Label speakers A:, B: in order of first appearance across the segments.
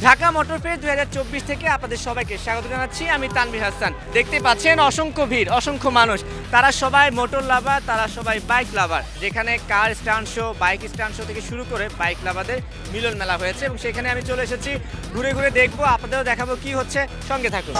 A: Dhaka motor fest 2024 থেকে আপনাদের সবাইকে স্বাগত জানাচ্ছি। আমি তানভীর হাসান। দেখতে পাচ্ছেন অসংখ্য ভিড়, অসংখ্য মানুষ। তারা সবাই মোটর লাভার, তারা সবাই বাইক লাভার। যেখানে car stunt show, bike stunt show থেকে শুরু করে বাইক লাভারদের মিলন মেলা হয়েছে এবং সেখানে আমি চলে এসেছি। ঘুরে ঘুরে দেখবো, আপনাদেরও দেখাবো কি হচ্ছে। সঙ্গে থাকুন।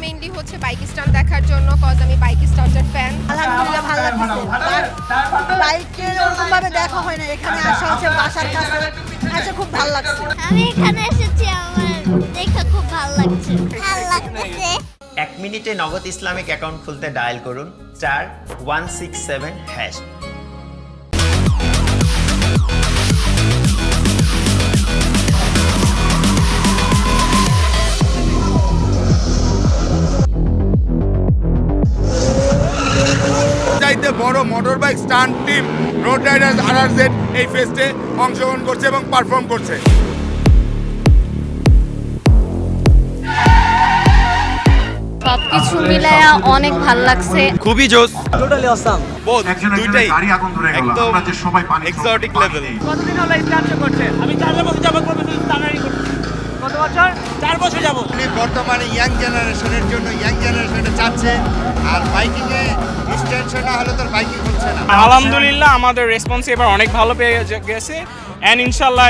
B: মেইনলি হচ্ছে বাইক স্টান্ট দেখার জন্য, কজ আমি বাইক স্টান্টের ফ্যান।
C: আলহামদুলিল্লাহ ভালো লাগছে। বাইকে ওরকম ভাবে দেখা হয় না, এখানে আসা হচ্ছে বাসার কাছে, আসে খুব ভালো লাগছে।
D: আমি এখানে এসেছি, আমার দেখে খুব ভালো লাগছে। ভালো লাগছে।
E: 1 মিনিটে নগদ ইসলামিক অ্যাকাউন্ট খুলতে ডায়াল করুন *167#।
F: চাইতে বড় motorbike stunt team road riders RRZ এই ফেস্টে অংশগ্রহণ করছে এবং পারফর্ম করছে।
B: সবকিছু মিলায় অনেক ভালো লাগছে।
A: খুবই জোস,
G: টোটালি অসাম।
A: বোথ দুইটাই
H: গাড়ি আগুন ধরে গেল,
A: একদম
H: আমরা যে সবাই পানি
A: এক্সোটিক লেভেল। কতদিন হলো স্টান্ট শো করছেন? আমি 4 বছর যাবত প্রফেশনাল স্টান্টারি করছি। কত বছর? 4 বছর যাবত।
F: বর্তমানে ইয়াং জেনারেশনের জন্য ইয়াং জেনারেশনে চাচ্ছে, আর বাইকিং এ স্টান্ট শো না হলে তো বাইকিং হচ্ছে না।
I: আলহামদুলিল্লাহ আমাদের রেসপন্স এবার অনেক ভালো পেয়ে গেছে এন্ড ইনশাআল্লাহ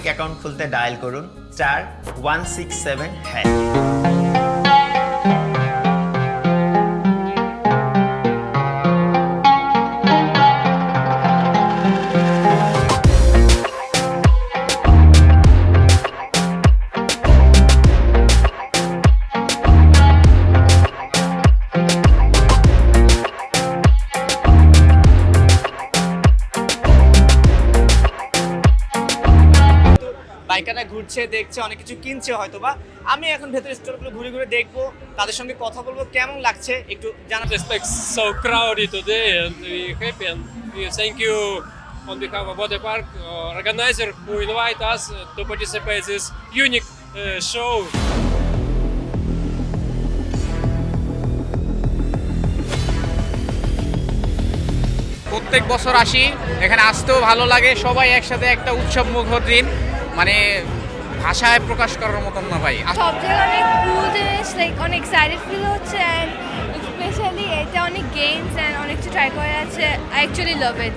E: অ্যাকাউন্ট খুলতে ডায়াল করুন *167#।
A: বাইকাররা ঘুরছে, দেখছে, অনেক কিছু কিনছে হয়তো বা। আমি এখন ভেতরে স্টোরগুলো ঘুরে ঘুরে দেখবো, তাদের সঙ্গে কথা বলবো, কেমন লাগছে একটু জানাতে।
J: It's like so crowded today and we happy and we thank you on behalf of Water Park organizer who invite us to participate in this unique show.
K: প্রত্যেক বছর আসি, এখানে আসতেও ভালো লাগে। সবাই একসাথে একটা উৎসব মুখর দিন, মানে ভাষায় প্রকাশ করার মতন না ভাই।
B: সব জায়গায় অনেক কুল জিনিস, লাইক অনেক এক্সাইটেড ফিল হচ্ছে এন্ড স্পেশালি এটা অনেক গেমস এন্ড অনেক কিছু ট্রাই করা আছে। I actually love it.